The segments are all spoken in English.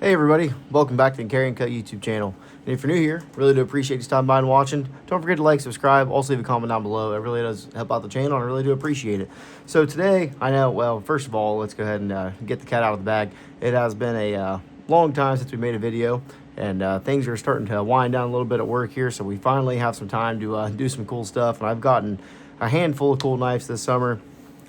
Hey everybody, welcome back to the Carryandcut YouTube channel. And if you're new here, really do appreciate you stopping by and watching. Don't forget to like, subscribe, also leave a comment down below. It really does help out the channel and I really do appreciate it. So today, well, first of all, let's go ahead and get the cat out of the bag. It has been a long time since we made a video, and things are starting to wind down a little bit at work here, so we finally have some time to do some cool stuff. And I've gotten a handful of cool knives this summer,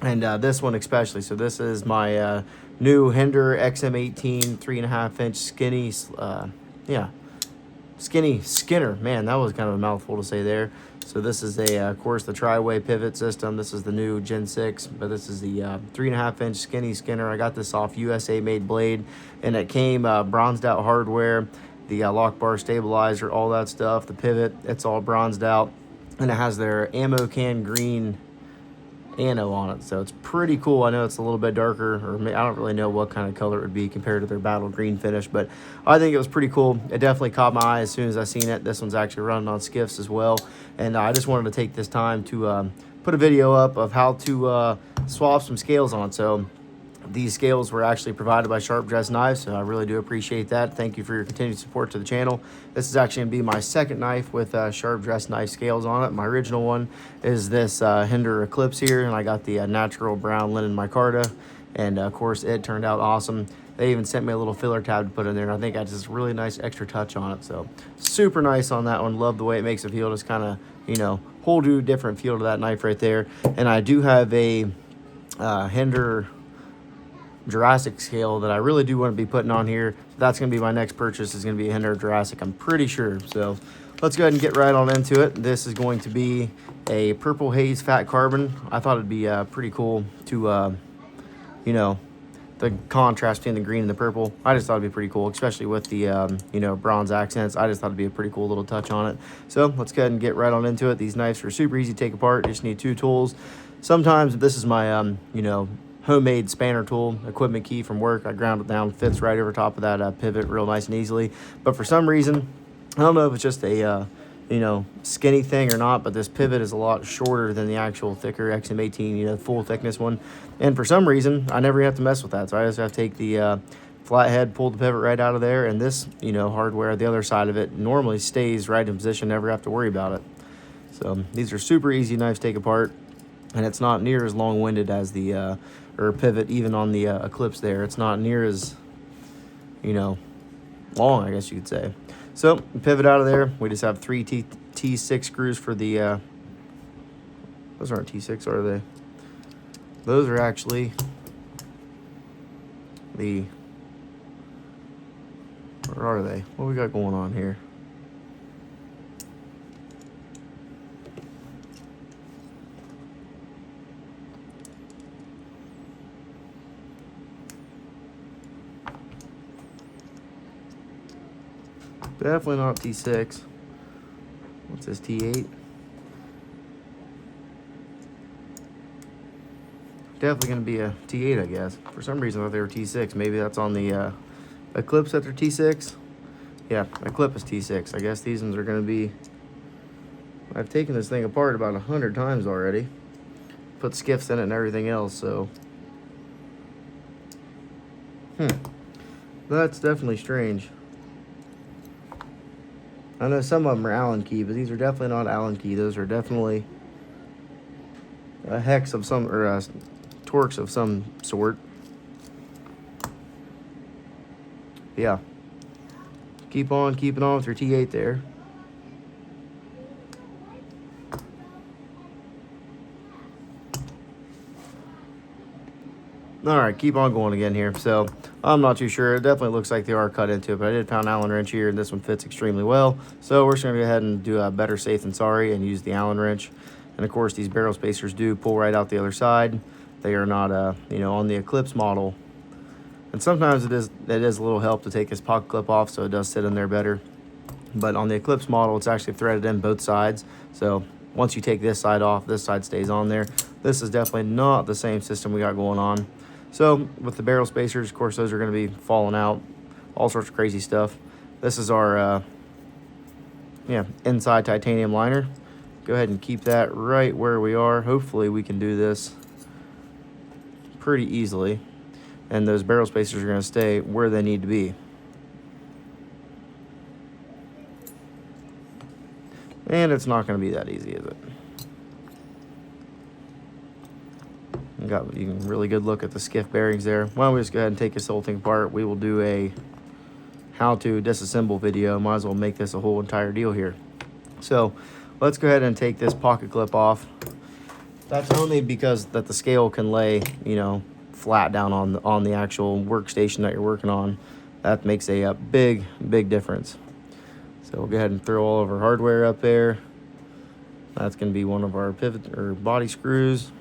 and this one especially. So this is my new Hinder XM18 3.5 inch skinny, skinny skinner. Man, that was kind of a mouthful to say there. So this is of course, the tri-way pivot system. This is the new Gen 6, but this is the 3.5 inch skinny skinner. I got this off USA made blade, and it came bronzed out hardware, the lock bar stabilizer, all that stuff. The pivot, it's all bronzed out, and it has their ammo can green anno on it, so it's pretty cool. I know it's a little bit darker, or I don't really know what kind of color it would be compared to their battle green finish, but I think it was pretty cool. It definitely caught my eye as soon as I seen it. This one's actually running on skiffs as well, and I just wanted to take this time to put a video up of how to swap some scales on. So these scales were actually provided by Sharp Dress Knives, so I really do appreciate that. Thank you for your continued support to the channel. This is actually going to be my second knife with Sharp Dress Knife scales on it. My original one is this Hinder Eclipse here, and I got the natural brown linen micarta, and of course it turned out awesome. They even sent me a little filler tab to put in there, and I think that's just really nice extra touch on it. So super nice on that one. Love the way it makes it feel. Just kind of, you know, whole new different feel to that knife right there. And I do have a Hinder Jurassic scale that I really do want to be putting on here. That's going to be my next purchase, is going to be a Hinder Jurassic, I'm pretty sure. So let's go ahead and get right on into it. This is going to be a purple haze fat carbon. I thought it'd be pretty cool to you know, the contrast between the green and the purple. I just thought it'd be pretty cool, especially with the you know, bronze accents. I just thought it'd be a pretty cool little touch on it. So let's go ahead and get right on into it. These knives are super easy to take apart. You just need two tools. Sometimes this is my you know, homemade spanner tool, equipment key from work. I ground it down, fits right over top of that pivot real nice and easily. But for some reason, I don't know if it's just a you know, skinny thing or not, but this pivot is a lot shorter than the actual thicker XM18, you know, full thickness one. And for some reason, I never have to mess with that. So I just have to take the flathead, pull the pivot right out of there, and this, you know, hardware, the other side of it, normally stays right in position, never have to worry about it. So these are super easy knives to take apart, and it's not near as long-winded as the or pivot, even on the Eclipse there. It's not near as, you know, long, I guess you could say. So pivot out of there. We just have three T6 screws for the those aren't T6, are they? Those are actually the, where are they? What we got going on here? Definitely not T6. What's this, T8? Definitely going to be a T8, I guess. For some reason I thought they were T6. Maybe that's on the Eclipse that they're T6. Yeah, Eclipse is T6. I guess these ones are going to be... I've taken this thing apart about 100 times already. Put skiffs in it and everything else, so... That's definitely strange. I know some of them are Allen key, but these are definitely not Allen key. Those are definitely a hex of some, or a Torx of some sort. Yeah. Keep on keeping on with your T8 there. All right, keep on going again here. So I'm not too sure. It definitely looks like they are cut into it, but I did found an Allen wrench here, and this one fits extremely well. So we're just going to go ahead and do a better safe than sorry and use the Allen wrench. And of course, these barrel spacers do pull right out the other side. They are not, you know, on the Eclipse model. And sometimes it is a little help to take this pocket clip off, so it does sit in there better. But on the Eclipse model, it's actually threaded in both sides. So once you take this side off, this side stays on there. This is definitely not the same system we got going on. So with the barrel spacers, of course, those are going to be falling out, all sorts of crazy stuff. This is our inside titanium liner. Go ahead and keep that right where we are. Hopefully we can do this pretty easily, and those barrel spacers are going to stay where they need to be. And it's not going to be that easy, is it? You can really good look at the skiff bearings there. Why don't we just go ahead and take this whole thing apart? We will do a how to disassemble video. Might as well make this a whole entire deal here. So let's go ahead and take this pocket clip off. That's only because that the scale can lay, you know, flat down on the actual workstation that you're working on. That makes a big difference. So we'll go ahead and throw all of our hardware up there. That's going to be one of our pivot or body screws.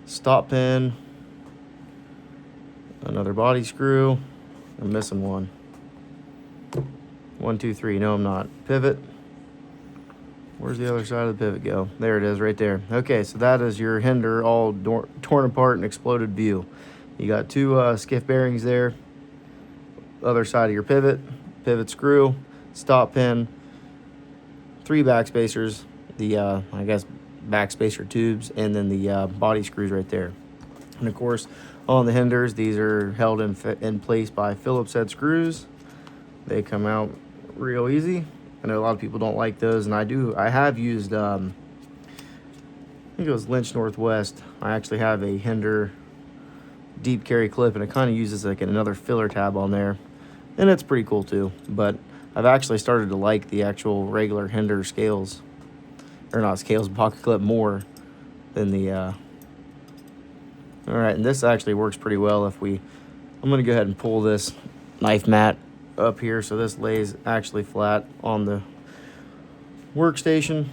Stop pin. Another body screw. I'm missing one. 1, 2, 3. No, I'm not. Pivot. Where's the other side of the pivot go? There it is right there. Okay, so that is your hinder all torn apart and exploded view. You got 2 skiff bearings there. Other side of your pivot screw, stop pin, 3 backspacers, the I guess backspacer tubes, and then the body screws right there. And of course, on the hinders, these are held in place by Phillips head screws. They come out real easy. I know a lot of people don't like those, and I have used I think it was Lynch Northwest. I actually have a hinder deep carry clip, and it kind of uses like another filler tab on there, and it's pretty cool too. But I've actually started to like the actual regular hinder scales, or not scales, pocket clip more than the all right. And this actually works pretty well. I'm going to go ahead and pull this knife mat up here so this lays actually flat on the workstation.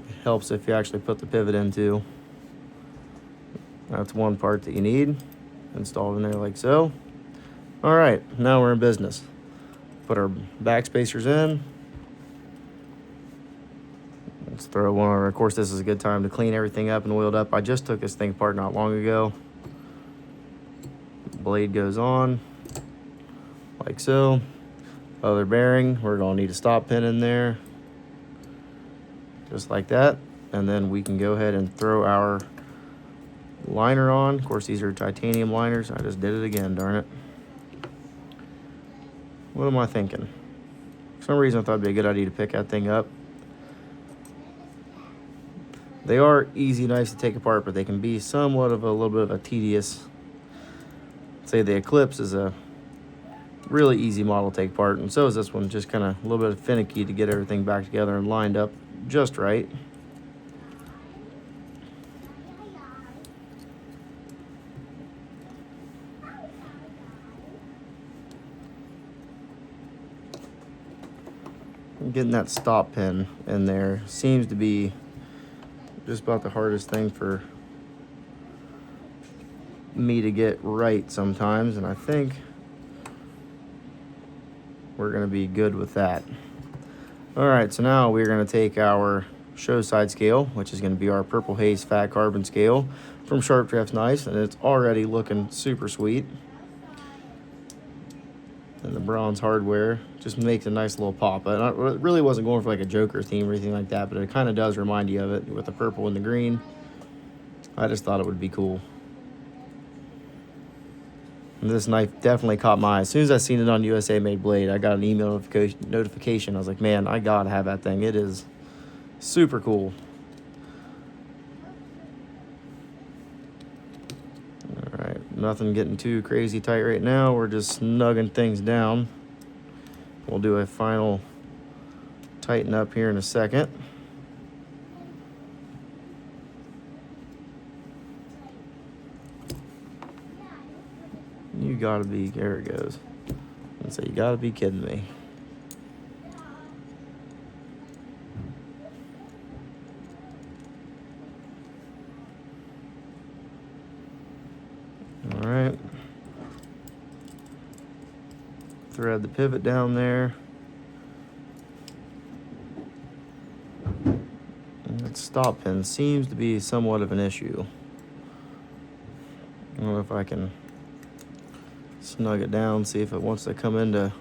It helps if you actually put the pivot in too. That's one part that you need installed in there like so. All right, now we're in business. Put our backspacers in. Let's throw one. Of course, this is a good time to clean everything up and oil it up. I just took this thing apart not long ago. Blade goes on like so. Other bearing, we're gonna need a stop pin in there, just like that. And then we can go ahead and throw our liner on. Of course, these are titanium liners. I just did it again, darn it. What am I thinking? For some reason, I thought it'd be a good idea to pick that thing up. They are easy, nice to take apart, but they can be somewhat of a little bit of a tedious. Say the Eclipse is a really easy model to take apart, and so is this one. Just kind of a little bit finicky to get everything back together and lined up just right. Getting that stop pin in there seems to be just about the hardest thing for me to get right sometimes, and I think we're going to be good with that. All right, so now we're going to take our show side scale, which is going to be our Purple Haze fat carbon scale from Sharp Draft's Nice, and it's already looking super sweet. And the bronze hardware just makes a nice little pop. And I really wasn't going for like a Joker theme or anything like that, but it kind of does remind you of it with the purple and the green. I just thought it would be cool. And this knife definitely caught my eye. As soon as I seen it on USA Made Blade, I got an email notification. I was like, man, I gotta have that thing. It is super cool. All right, nothing getting too crazy tight right now. We're just snugging things down. We'll do a final tighten up here in a second. You gotta be, there it goes. And so you gotta be kidding me. All right. Thread the pivot down there. And that stop pin seems to be somewhat of an issue. I don't know if I can snug it down, see if it wants to come into.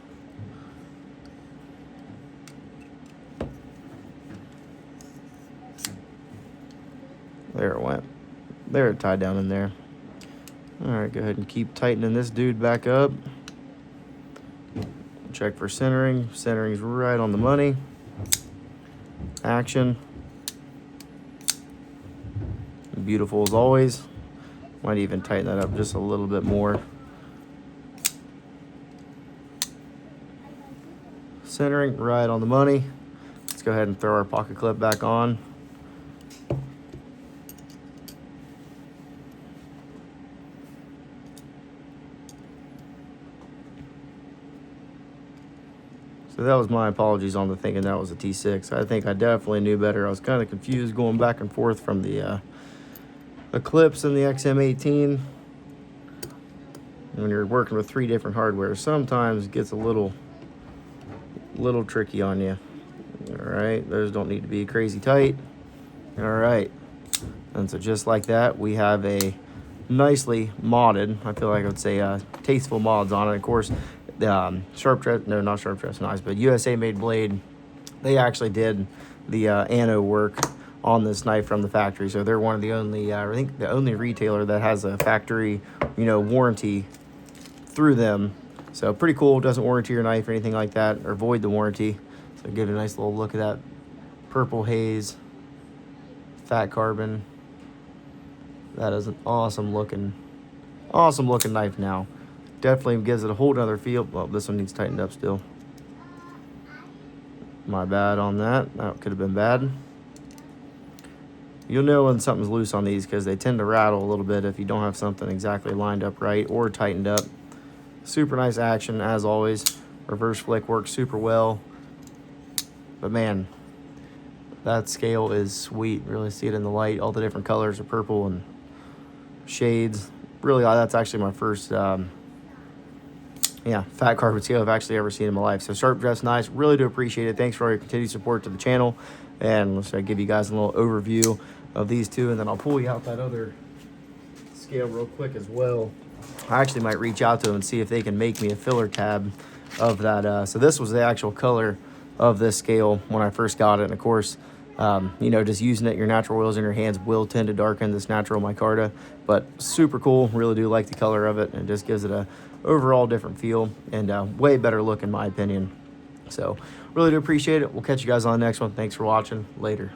There it went. There, it tied down in there. All right, go ahead and keep tightening this dude back up. Check for centering. Centering's right on the money. action. Beautiful as always. Might even tighten that up just a little bit more. Centering right on the money. Let's go ahead and throw our pocket clip back on. So that was my apologies on the thinking that was a T6. I think I definitely knew better. I was kind of confused going back and forth from the clips and the XM18. When you're working with 3 different hardware, sometimes it gets a little tricky on you. All right, those don't need to be crazy tight. All right, and so just like that, we have a nicely modded, I feel like I would say tasteful mods on it. Of course, the not Sharp Dress Knives, but USA made blade, they actually did the anno work on this knife from the factory. So they're one of the only, I think the only retailer that has a factory, warranty through them. So pretty cool. Doesn't warranty your knife or anything like that, or void the warranty. So give it a nice little look at that purple haze, fat carbon. That is an awesome looking knife now. Definitely gives it a whole nother feel. Well, this one needs tightened up still. My bad on that. That could have been bad. You'll know when something's loose on these because they tend to rattle a little bit if you don't have something exactly lined up right or tightened up. Super nice action as always. Reverse flick works super well. But man, that scale is sweet. Really see it in the light. All the different colors of purple and shades. Really, that's actually my first fat carbon scale I've actually ever seen in my life. So Sharp Dress Knives, really do appreciate it. Thanks for all your continued support to the channel. And let's give you guys a little overview of these two, and then I'll pull you out that other scale real quick as well. I actually might reach out to them and see if they can make me a filler tab of that. So this was the actual color of this scale when I first got it. And of course, just using it, your natural oils in your hands will tend to darken this natural micarta, but super cool. Really do like the color of it, and it just gives it a overall different feel and way better look in my opinion. So really do appreciate it. We'll catch you guys on the next one. Thanks for watching. Later.